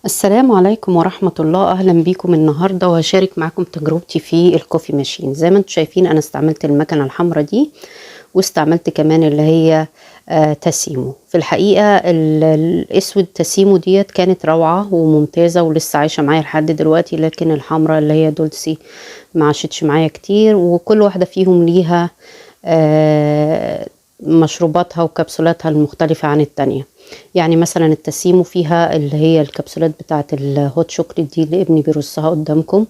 السلام عليكم ورحمة الله. أهلا بيكم النهاردة وهشارك معاكم تجربتي في الكوفي ماشين. زي ما انتم شايفين أنا استعملت المكنة الحمراء دي واستعملت كمان اللي هي تاسيمو. في الحقيقة الأسود تاسيمو ديت كانت روعة وممتازة ولسه عايشة معايا لحد دلوقتي، لكن الحمراء اللي هي دولسي ما عاشتش معايا كتير، وكل واحدة فيهم ليها مشروباتها وكبسولاتها المختلفة عن التانية. يعني مثلا التسيمو فيها اللي هي الكبسولات بتاعة الهوت شوكليت دي اللي ابني بيرصها قدامكم،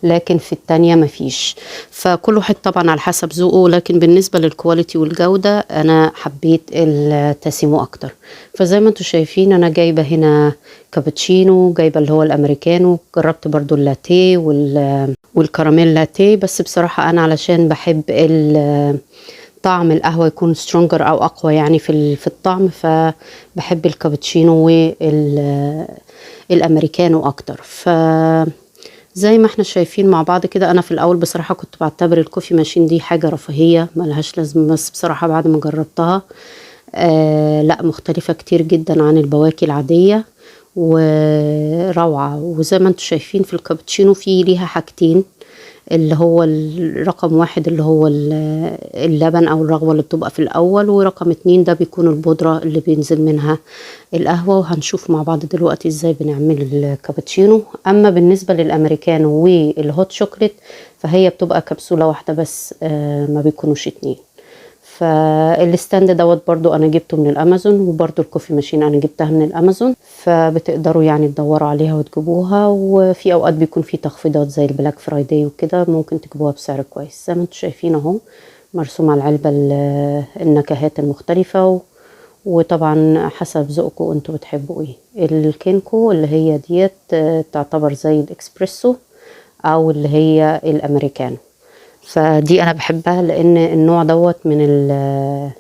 لكن في التانية مفيش. فكل واحد طبعا على حسب ذوقه، لكن بالنسبة للكواليتي والجودة أنا حبيت التاسيمو أكتر. فزي ما انتم شايفين أنا جايبة هنا كابتشينو، جايبة اللي هو الأمريكانو، جربت برضو اللاتيه والكراميل لاتيه، بس بصراحة أنا علشان بحب طعم القهوة يكون سترونجر أو أقوى يعني في الطعم، فبحب الكابتشينو والأمريكانو أكتر. زي ما احنا شايفين مع بعض كده، انا في الاول بصراحة كنت بعتبر الكوفي ماشين دي حاجة رفاهية ملهاش لازمة، بس بصراحة بعد ما جربتها لا، مختلفة كتير جدا عن البواكي العادية وروعة. وزي ما انتم شايفين في الكابتشينو في ليها حاجتين، اللي هو الرقم واحد اللي هو اللبن او الرغوة اللي بتبقى في الاول، ورقم اتنين ده بيكون البودرة اللي بينزل منها القهوة. وهنشوف مع بعض دلوقتي ازاي بنعمل الكابتشينو. اما بالنسبة للامريكانو والهوت شوكليت فهي بتبقى كبسولة واحدة بس، ما بيكونوش اتنين. فالستاند دوت برضو انا جبته من الامازون، وبرضو الكوفي ماشين انا جبتها من الامازون، فبتقدروا يعني تدوروا عليها وتجيبوها. وفي اوقات بيكون في تخفيضات زي البلاك فرايداي وكده، ممكن تجيبوها بسعر كويس. زي ما انتم شايفين اهو مرسوم على العلبة النكهات المختلفة، وطبعا حسب ذوقكم انتوا بتحبوا ايه. الكينكو اللي هي ديت تعتبر زي الاكسبريسو او اللي هي الامريكانو، فدي انا بحبها لان النوع دوت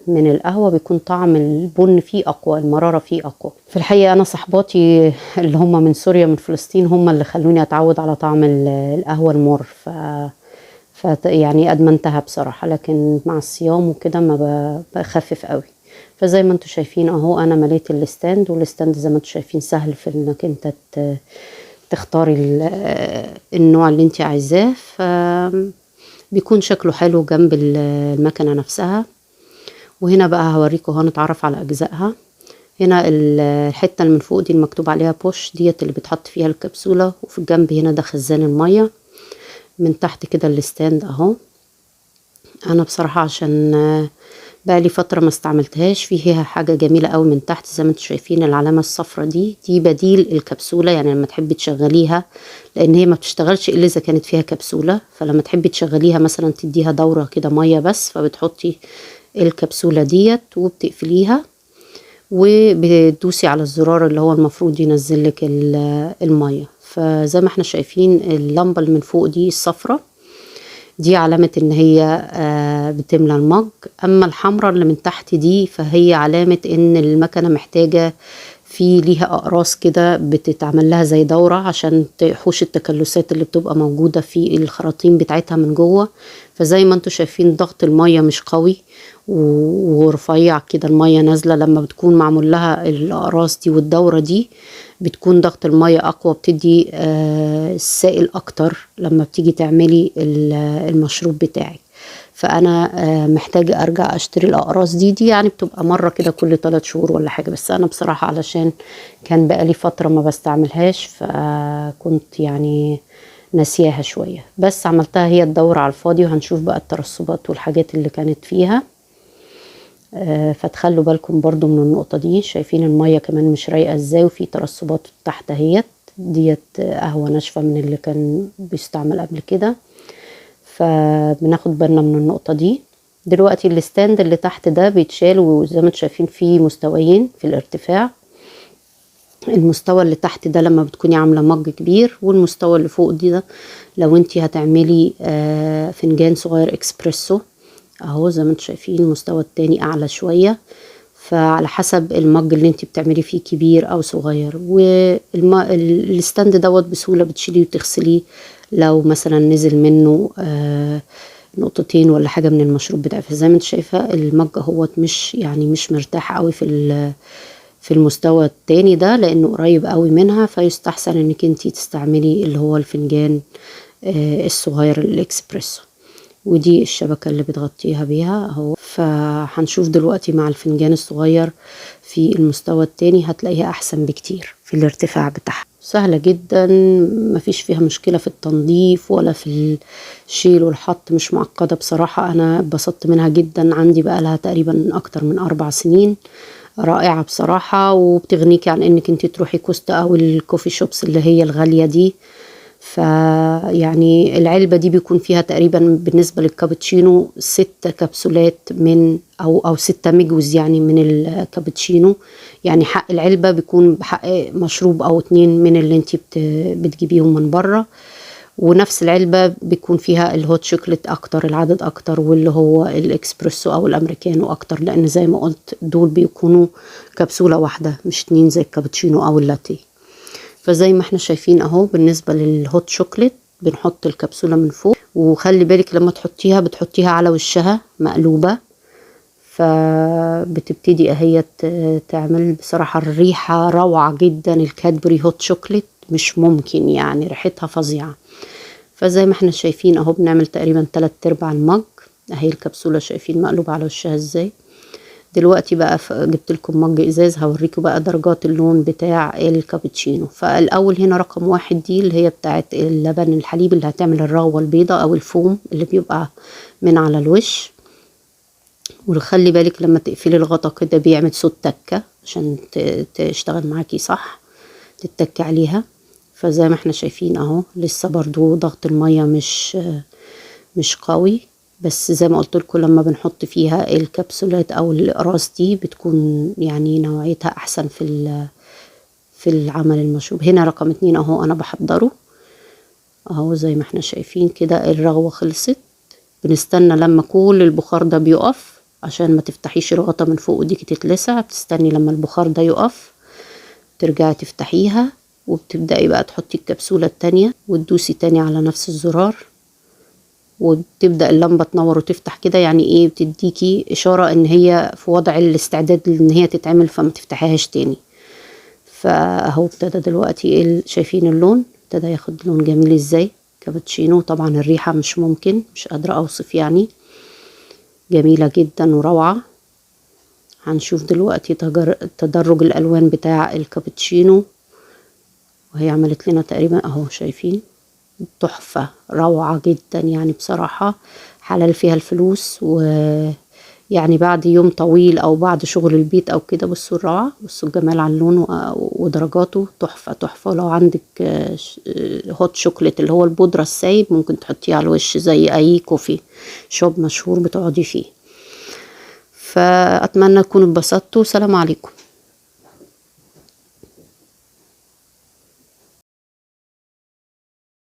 من القهوه بيكون طعم البن فيه اقوى، المراره فيه اقوى. في الحقيقه انا صحباتي اللي هم من سوريا من فلسطين هم اللي خلوني اتعود على طعم القهوه المر، يعني ادمنتها بصراحه، لكن مع الصيام وكده ما بخفف قوي. فزي ما انتم شايفين اهو انا مليت الستاند، والستاند زي ما انتم شايفين سهل في انك انت تختاري النوع اللي انت عايزاه، بيكون شكله حلو جنب المكنة نفسها. وهنا بقى هوريكم هنتعرف على أجزائها. هنا الحتة اللي من فوق دي المكتوب عليها بوش، ديت اللي بتحط فيها الكبسولة، وفي الجنب هنا ده خزان المية. من تحت كده الستاند اهو. انا بصراحة عشان بقى لي فترة ما استعملتهاش، فيها حاجة جميلة قوي من تحت زي ما انتم شايفين العلامة الصفرة دي بديل الكبسولة، يعني لما تحبي تشغليها، لان هي ما بتشتغلش الا اذا كانت فيها كبسولة، فلما تحبي تشغليها مثلا تديها دورة كده مية بس، فبتحطي الكبسولة ديت وبتقفليها وبتدوسي على الزرار اللي هو المفروض ينزلك المية. فزي ما احنا شايفين اللمبة اللي من فوق دي الصفرة دي علامة ان هي بتملى المج. اما الحمراء اللي من تحت دي فهي علامة ان المكنة محتاجة في ليها اقراص كده بتتعمل لها زي دورة عشان تحوش التكلسات اللي بتبقى موجودة في الخراطيم بتاعتها من جوه. فزي ما انتم شايفين ضغط المية مش قوي ورفيع كده، المية نازلة لما بتكون معمول لها الاقراص دي والدورة دي بتكون ضغط المية اقوى، بتدي السائل اكتر لما بتيجي تعملي المشروب بتاعك. فانا محتاجة ارجع اشتري الاقراص دي يعني بتبقى مرة كده كل 3 شهور ولا حاجة، بس انا بصراحة علشان كان بقالي فترة ما بستعملهاش فكنت يعني نسياها شوية، بس عملتها هي الدورة على الفاضي. وهنشوف بقى الترسبات والحاجات اللي كانت فيها. فتخلوا بالكم برضو من النقطة دي. شايفين المية كمان مش رايقة ازاي، وفي ترسبات تحت اهيت، ديت قهوة ناشفة من اللي كان بيستعمل قبل كده، فبناخد بالنا من النقطة دي. دلوقتي الستاند اللي تحت ده بيتشال، وزي ما انتم شايفين فيه مستويين في الارتفاع. المستوى اللي تحت ده لما بتكوني عاملة مج كبير، والمستوى اللي فوق دي ده لو انتي هتعملي فنجان صغير اكسبريسو اهو. زي ما انتم شايفين المستوى التاني اعلى شوية، فعلى حسب المج اللي انتي بتعملي فيه كبير او صغير. والستاند دوت بسهولة بتشيليه وتغسليه لو مثلا نزل منه نقطتين ولا حاجة من المشروب بتاعي. فزي ما انت شايفة المج اهوت مش يعني مش مرتاح قوي في المستوى التاني ده لانه قريب قوي منها، فيستحسن انك انتي تستعملي اللي هو الفنجان الصغير الاكسبريسو. ودي الشبكة اللي بتغطيها بيها اهو. فهنشوف دلوقتي مع الفنجان الصغير في المستوى التاني هتلاقيها احسن بكتير في الارتفاع بتاعها. سهلة جدا، مفيش فيها مشكلة في التنظيف ولا في الشيل والحط، مش معقدة بصراحة. انا اتبسطت منها جدا، عندي بقى لها تقريبا اكتر من 4 سنين. رائعة بصراحة، وبتغنيكي عن انك انت تروحي كوستا او الكوفي شوبس اللي هي الغالية دي. فيعني العلبة دي بيكون فيها تقريبا بالنسبة للكابتشينو 6 كبسولات من او 6 مجوز يعني من الكابتشينو. يعني حق العلبة بيكون بحق مشروب او 2 من اللي انتي بتجيبيهم من بره. ونفس العلبة بيكون فيها الهوت شوكليت اكتر، العدد اكتر، واللي هو الاكسبريسو او الامريكانو اكتر، لان زي ما قلت دول بيكونوا كبسولة واحدة مش 2 زي الكابتشينو او اللاتيه. فزي ما احنا شايفين اهو بالنسبة للهوت شوكليت بنحط الكبسولة من فوق، وخلي بالك لما تحطيها بتحطيها على وشها مقلوبة، فبتبتدي اهي تعمل بصراحة الريحة روعة جدا. الكادبري هوت شوكليت مش ممكن، يعني ريحتها فظيعة. فزي ما احنا شايفين اهو بنعمل تقريبا 3/4 المج اهي الكبسولة، شايفين مقلوبة على وشها ازاي. دلوقتي بقى جبت لكم مج ازاز هوريكم بقى درجات اللون بتاع الكابتشينو. فالاول هنا رقم 1 دي اللي هي بتاعت اللبن الحليب اللي هتعمل الرغوة البيضاء او الفوم اللي بيبقى من على الوش. وخلي بالك لما تقفلي الغطا كده بيعمل صوت تكة عشان تشتغل معاكي صح، تتكي عليها. فزي ما احنا شايفين اهو لسه برضو ضغط المية مش قوي، بس زي ما قلت لكم لما بنحط فيها الكبسولات او الاقراص دي بتكون يعني نوعيتها احسن في العمل المشروب. هنا رقم 2 اهو انا بحضره اهو زي ما احنا شايفين كده الرغوة خلصت. بنستنى لما كل البخار ده بيقف عشان ما تفتحيش الغطا من فوق وديكي تتلسع. بتستني لما البخار ده يقف ترجعي تفتحيها، وبتبدأي بقى تحطي الكبسولة التانية وتدوسي تاني على نفس الزرار، وتبدأ اللمبة تنور وتفتح كده، يعني ايه بتديكي اشارة ان هي في وضع الاستعداد ان هي تتعمل، فما تفتحيهاش تاني. فاهو ابتدى دلوقتي شايفين اللون ابتدى ياخد لون جميل ازاي كابتشينو. طبعا الريحة مش ممكن، مش قادرة اوصف، يعني جميلة جدا وروعة. هنشوف دلوقتي تدرج الالوان بتاع الكابتشينو، وهي عملت لنا تقريبا اهو شايفين تحفة روعة جدا. يعني بصراحة حلال فيها الفلوس، ويعني بعد يوم طويل او بعد شغل البيت او كده بصوا الروعة، بصوا الجمال على اللون ودرجاته تحفة تحفة. ولو عندك هوت شوكليت اللي هو البودرة السايب ممكن تحطيه على الوش زي اي كوفي شوب مشهور بتقعدي فيه. فأتمنى تكونوا اتبسطتوا. سلام عليكم.